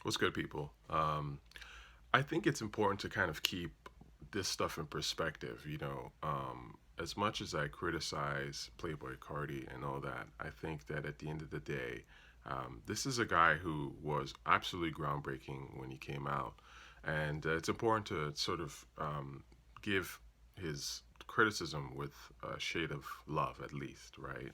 What's good, people? I think it's important to kind of keep this stuff in perspective. As much as I criticize Playboi Carti and all that, I think that at the end of the day, this is a guy who was absolutely groundbreaking when he came out, and it's important to sort of give his criticism with a shade of love, at least, right?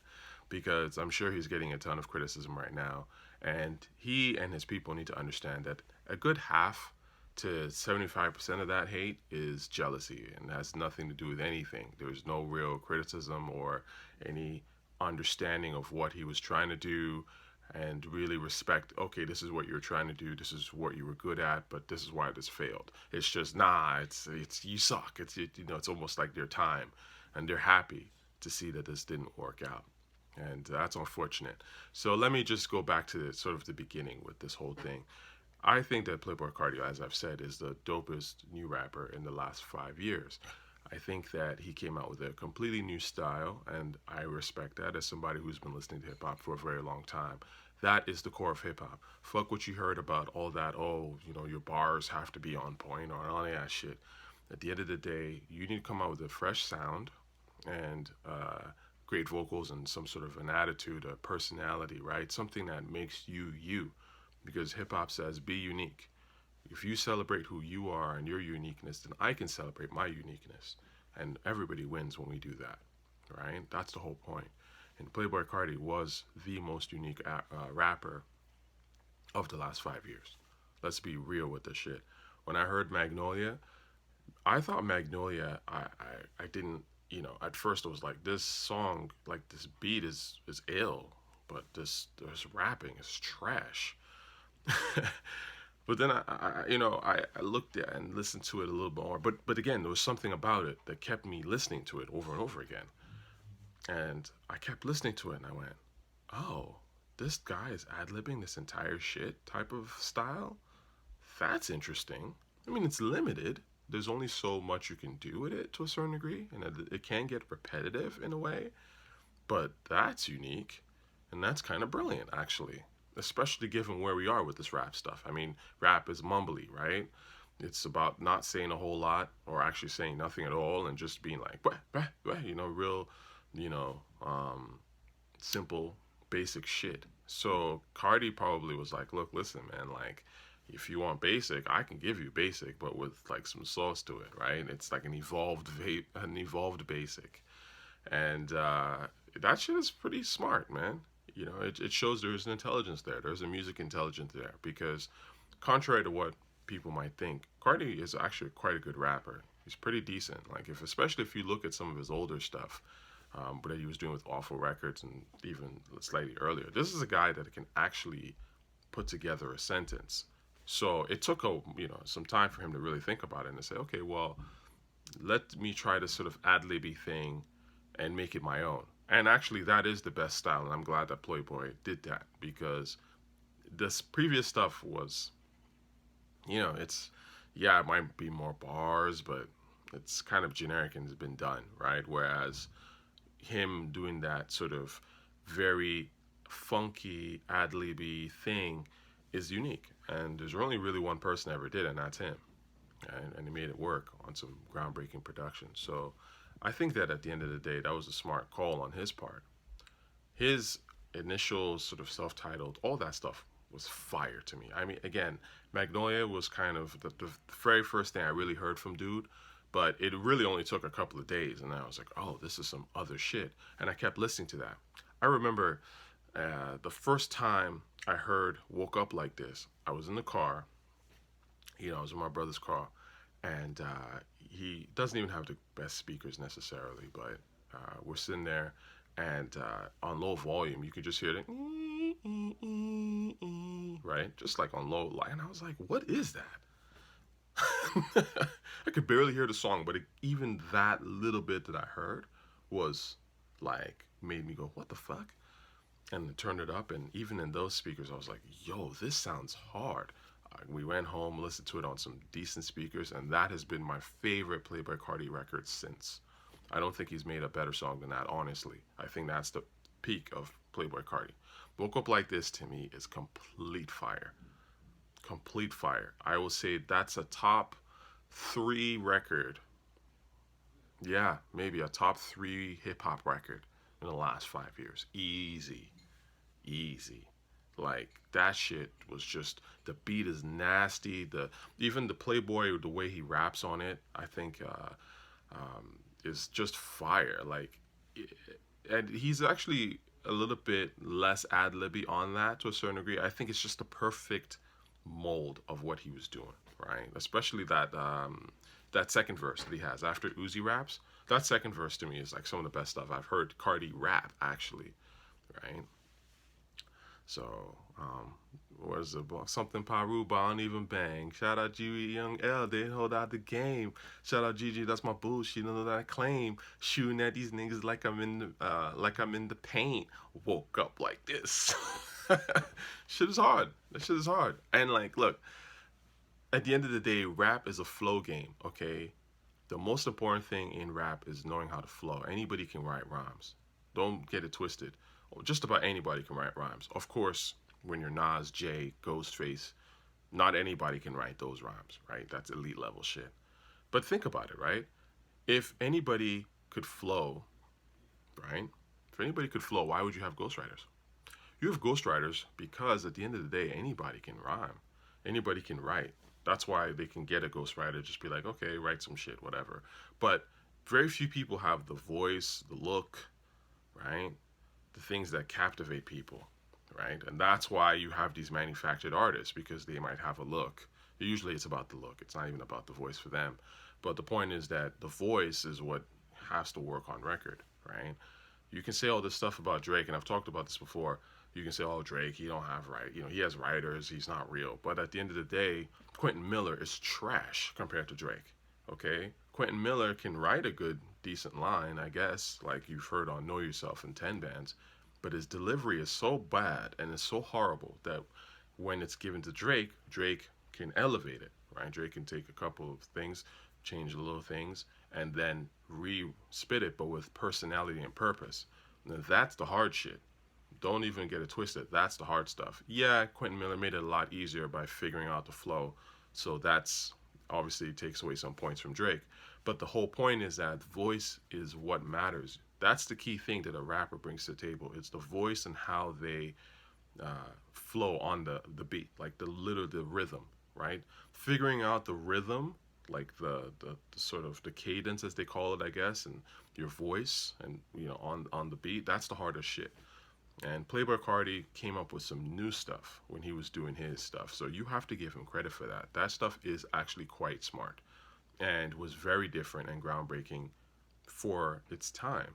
Because I'm sure he's getting a ton of criticism right now, and he and his people need to understand that a good half to 75% of that hate is jealousy and has nothing to do with anything. There's no real criticism or any understanding of what he was trying to do and really respect, okay, this is what you're trying to do, this is what you were good at, but this is why this failed. It's just, nah, it's you suck. It's almost like their time, and they're happy to see that this didn't work out, and that's unfortunate. So let me just go back to sort of the beginning with this whole thing. I think that Playboi Carti, as I've said, is the dopest new rapper in the last 5 years. I think that he came out with a completely new style, and I respect that as somebody who's been listening to hip hop for a very long time. That is the core of hip hop. Fuck what you heard about all that, oh, your bars have to be on point or all that shit. At the end of the day, you need to come out with a fresh sound and great vocals and some sort of an attitude, a personality, right? Something that makes you you. Because hip hop says be unique. If you celebrate who you are and your uniqueness, then I can celebrate my uniqueness. And everybody wins when we do that, right? That's the whole point. And Playboi Carti was the most unique rapper of the last 5 years. Let's be real with this shit. When I heard Magnolia, I thought Magnolia, I didn't, at first I was like, this song, like this beat is ill, but this rapping is trash. But then I looked at and listened to it a little bit more. But again, there was something about it that kept me listening to it over and over again. And I kept listening to it, and I went, "Oh, this guy is ad libbing this entire shit type of style. That's interesting. I mean, it's limited. There's only so much you can do with it to a certain degree, and it can get repetitive in a way. But that's unique, and that's kind of brilliant, actually." Especially given where we are with this rap stuff. I mean, rap is mumbly, right? It's about not saying a whole lot or actually saying nothing at all and just being like, bah, bah, bah, real, you know, um, simple, basic shit. So Cardi probably was like, look, listen, man, like, if you want basic, I can give you basic, but with like some sauce to it, right? It's like an evolved basic, and that shit is pretty smart, man. It shows there's an intelligence there. There's a music intelligence there because, contrary to what people might think, Cardi is actually quite a good rapper. He's pretty decent. Like especially if you look at some of his older stuff, that he was doing with Awful Records and even slightly earlier. This is a guy that can actually put together a sentence. So it took some time for him to really think about it and to say, okay, well, let me try this sort of ad libby thing and make it my own. And actually, that is the best style, and I'm glad that Playboy did that because this previous stuff was, yeah, it might be more bars, but it's kind of generic and has been done, right? Whereas him doing that sort of very funky ad libby thing is unique, and there's only really one person that ever did it, and that's him, and he made it work on some groundbreaking production. So I think that at the end of the day, that was a smart call on his part. His initial sort of self-titled, all that stuff was fire to me. I mean, again, Magnolia was kind of the very first thing I really heard from dude, but it really only took a couple of days, and I was like, oh, this is some other shit, and I kept listening to that. I remember the first time I heard "Woke Up Like This," I was in the car. I was in my brother's car, and he doesn't even have the best speakers necessarily, but we're sitting there, and on low volume, you could just hear the right, just like on low light, and I was like, "What is that?" I could barely hear the song, but even that little bit that I heard was like made me go, "What the fuck?" And I turned it up, and even in those speakers, I was like, "Yo, this sounds hard." We went home, listened to it on some decent speakers, and that has been my favorite Playboi Carti record since. I don't think he's made a better song than that, honestly. I think that's the peak of Playboi Carti. Woke Up Like This to me is complete fire. complete fire. I will say that's a top three record. Yeah, maybe a top three hip hop record in the last 5 years. Easy, easy. Like that shit was just the beat is nasty. The even the Playboy, the way he raps on it, I think is just fire. Like, and he's actually a little bit less ad libby on that to a certain degree. I think it's just the perfect mold of what he was doing, right? Especially that second verse that he has after Uzi raps. That second verse to me is like some of the best stuff I've heard Cardi rap actually, right? So, what is it? Something Paru, but I don't even bang. Shout out G Young L, they hold out the game. Shout out Gigi, that's my bullshit, you know that I claim. Shooting at these niggas like I'm in the paint. Woke up like this. Shit is hard. That shit is hard. And like, look, at the end of the day, rap is a flow game. Okay, the most important thing in rap is knowing how to flow. Anybody can write rhymes. Don't get it twisted. Just about anybody can write rhymes. Of course, when you're Nas, Jay, Ghostface, not anybody can write those rhymes, right? That's elite level shit. But think about it, right? If anybody could flow, right? If anybody could flow, why would you have ghostwriters? You have ghostwriters because at the end of the day, anybody can rhyme. Anybody can write. That's why they can get a ghostwriter, just be like, okay, write some shit, whatever. But very few people have the voice, the look, right? The things that captivate people, right? And that's why you have these manufactured artists because they might have a look. Usually it's about the look. It's not even about the voice for them. But the point is that the voice is what has to work on record, right? You can say all this stuff about Drake, and I've talked about this before. You can say, "Oh, Drake, he don't have right. You know, he has writers. He's not real." But at the end of the day, Quentin Miller is trash compared to Drake. Okay, Quentin Miller can write a good, decent line, I guess, like you've heard on Know Yourself and Ten Bands, but his delivery is so bad and it's so horrible that when it's given to Drake, Drake can elevate it. Right? Drake can take a couple of things, change the little things, and then re-spit it, but with personality and purpose. Now, that's the hard shit. Don't even get it twisted. That's the hard stuff. Yeah, Quentin Miller made it a lot easier by figuring out the flow. So that's obviously takes away some points from Drake. But the whole point is that voice is what matters. That's the key thing that a rapper brings to the table. It's the voice and how they flow on the beat, like the rhythm, right? Figuring out the rhythm, like the sort of the cadence as they call it, I guess, and your voice and on the beat. That's the hardest shit. And Playboi Carti came up with some new stuff when he was doing his stuff. So you have to give him credit for that. That stuff is actually quite smart and was very different and groundbreaking for its time.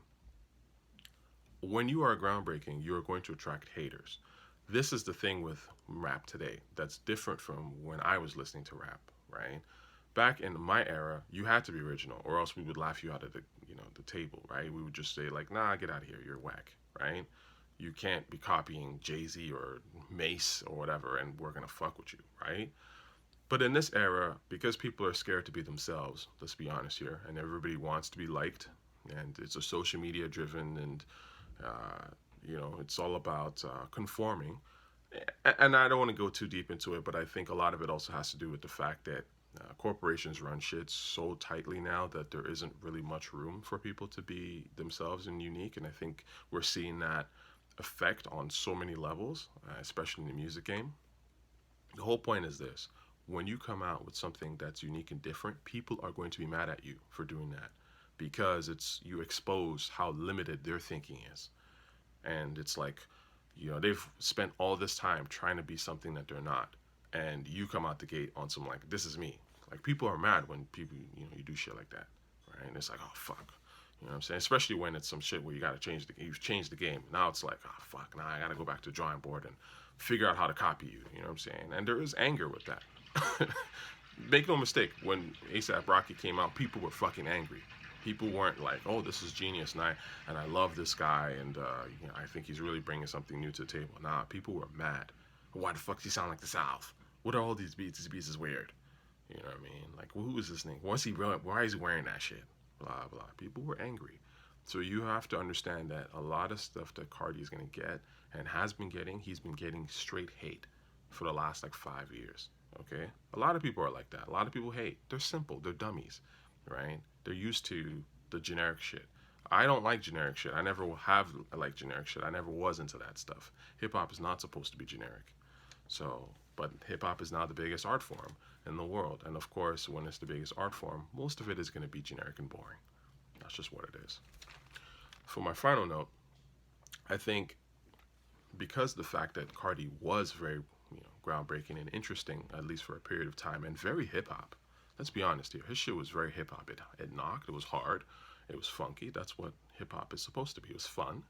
When you are groundbreaking, you are going to attract haters. This is the thing with rap today that's different from when I was listening to rap, right? Back in my era, you had to be original or else we would laugh you out of the table, right? We would just say like, "Nah, get out of here. You're whack," right? You can't be copying Jay-Z or Mace or whatever and we're going to fuck with you, right? But in this era, because people are scared to be themselves, let's be honest here, and everybody wants to be liked, and it's a social media driven, and uh, it's all about conforming. And I don't want to go too deep into it, but I think a lot of it also has to do with the fact that corporations run shit so tightly now that there isn't really much room for people to be themselves and unique. And I think we're seeing that effect on so many levels, especially in the music game. The whole point is this: when you come out with something that's unique and different, people are going to be mad at you for doing that because it's you expose how limited their thinking is. And it's like, they've spent all this time trying to be something that they're not. And you come out the gate on some like, this is me. Like people are mad when people, you do shit like that. Right? And it's like, oh fuck. You know what I'm saying? Especially when it's some shit where you've changed the game. Now it's like, oh fuck, now I gotta go back to the drawing board and figure out how to copy you. You know what I'm saying? And there is anger with that. Make no mistake, when ASAP Rocky came out, people were fucking angry. People weren't like, oh, this is genius, and I love this guy, and I think he's really bringing something new to the table. Nah, people were mad. Why the fuck does he sound like the South? What are all these beats? These beats is weird. You know what I mean? Like, well, who is this nigga? Why is he wearing that shit? Blah, blah. People were angry. So you have to understand that a lot of stuff that Cardi is going to get and has been getting, he's been getting straight hate for the last like 5 years. Okay, a lot of people are like that. A lot of people hate. They're simple. They're dummies, right? They're used to the generic shit. I don't like generic shit. I never have liked generic shit. I never was into that stuff. Hip hop is not supposed to be generic. So, but hip hop is now the biggest art form in the world. And of course, when it's the biggest art form, most of it is going to be generic and boring. That's just what it is. For my final note, I think because the fact that Carti was very, groundbreaking and interesting, at least for a period of time, and very hip hop. Let's be honest here. His shit was very hip hop. It knocked. It was hard. It was funky. That's what hip hop is supposed to be. It was fun,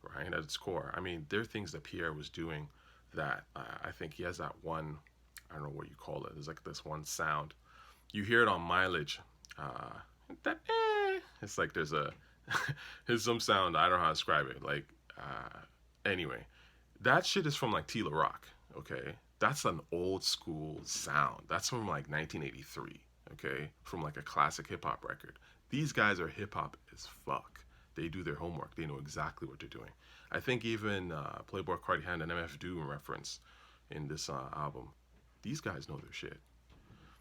right, at its core. I mean, there are things that Pierre was doing that I think he has that one, I don't know what you call it. There's like this one sound. You hear it on Mileage. That it's like there's some sound. I don't know how to describe it. Like anyway, that shit is from like Tila Rock. Okay, that's an old school sound. That's from like 1983. Okay, from like a classic hip hop record. These guys are hip hop as fuck. They do their homework. They know exactly what they're doing. I think even Playboi Carti had an MF Doom reference in this album. These guys know their shit.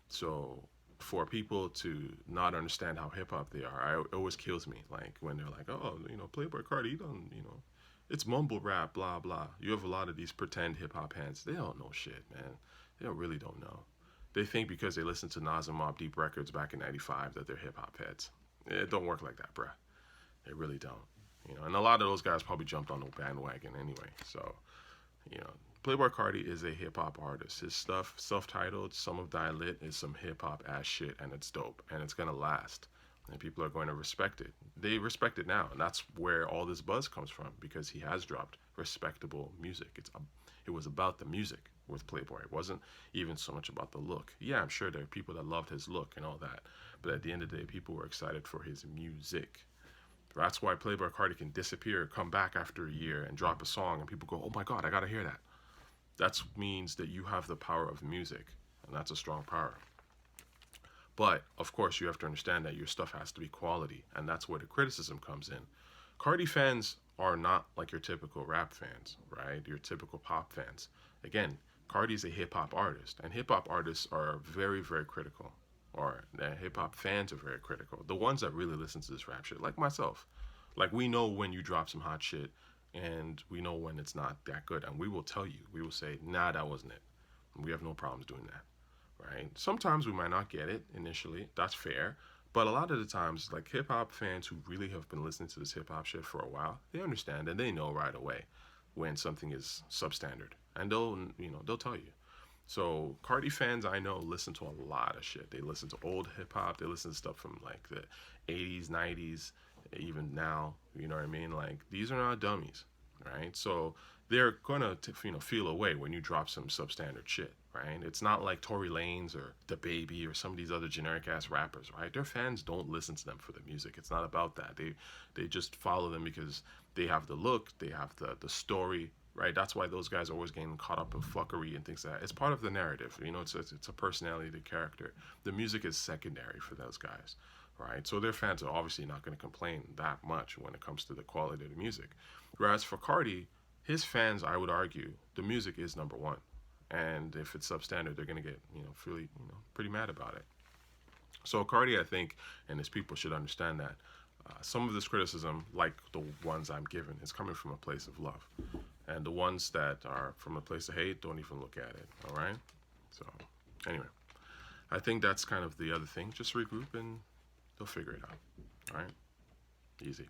So for people to not understand how hip hop they are, it always kills me. Like when they're like, oh, Playboi Carti, it's mumble rap, blah blah. You have a lot of these pretend hip hop heads. They don't know shit, man. They really don't know. They think because they listened to Nas and Mobb Deep records back in '95 that they're hip hop heads. It don't work like that, bruh. They really don't. And a lot of those guys probably jumped on the bandwagon anyway. So, Playboi Carti is a hip hop artist. His stuff, self-titled, Some of Die Lit, is some hip hop ass shit, and it's dope, and it's gonna last, and people are going to respect it. They respect it now, and that's where all this buzz comes from because he has dropped respectable music. It was about the music with Playboi. It wasn't even so much about the look. Yeah, I'm sure there are people that loved his look and all that, but at the end of the day, people were excited for his music. That's why Playboi Carti can disappear, come back after a year, and drop a song, and people go, "Oh my God, I gotta hear that." That means that you have the power of music, and that's a strong power. But of course, you have to understand that your stuff has to be quality, and that's where the criticism comes in. Carti fans are not like your typical rap fans, right? Your typical pop fans. Again, Carti's a hip hop artist, and hip hop artists are very, very critical. Or hip hop fans are very critical. The ones that really listen to this rap shit, like myself. Like, we know when you drop some hot shit, and we know when it's not that good, and we will tell you. We will say, nah, that wasn't it. And we have no problems doing that, right? Sometimes we might not get it initially. That's fair. But a lot of the times, like hip hop fans who really have been listening to this hip hop shit for a while, they understand and they know right away when something is substandard, and they'll tell you. So Carti fans I know listen to a lot of shit. They listen to old hip hop. They listen to stuff from like the 80s, 90s, even now. You know what I mean? Like, these are not dummies, right? So they're gonna feel away when you drop some substandard shit, right? It's not like Tory Lanez or The Baby or some of these other generic ass rappers, right? Their fans don't listen to them for the music. It's not about that. They just follow them because they have the look, they have the story, right? That's why those guys are always getting caught up in fuckery and things like that. It's part of the narrative. It's a personality, the character. The music is secondary for those guys, right? So their fans are obviously not going to complain that much when it comes to the quality of the music. Whereas for Carti, his fans, I would argue, the music is number one. And if it's substandard, they're going to get, really, pretty mad about it. So Carti, I think, and his people should understand that some of this criticism, like the ones I'm given, is coming from a place of love. And the ones that are from a place of hate, don't even look at it, all right? So, anyway, I think that's kind of the other thing. Just regroup and they'll figure it out, all right? Easy.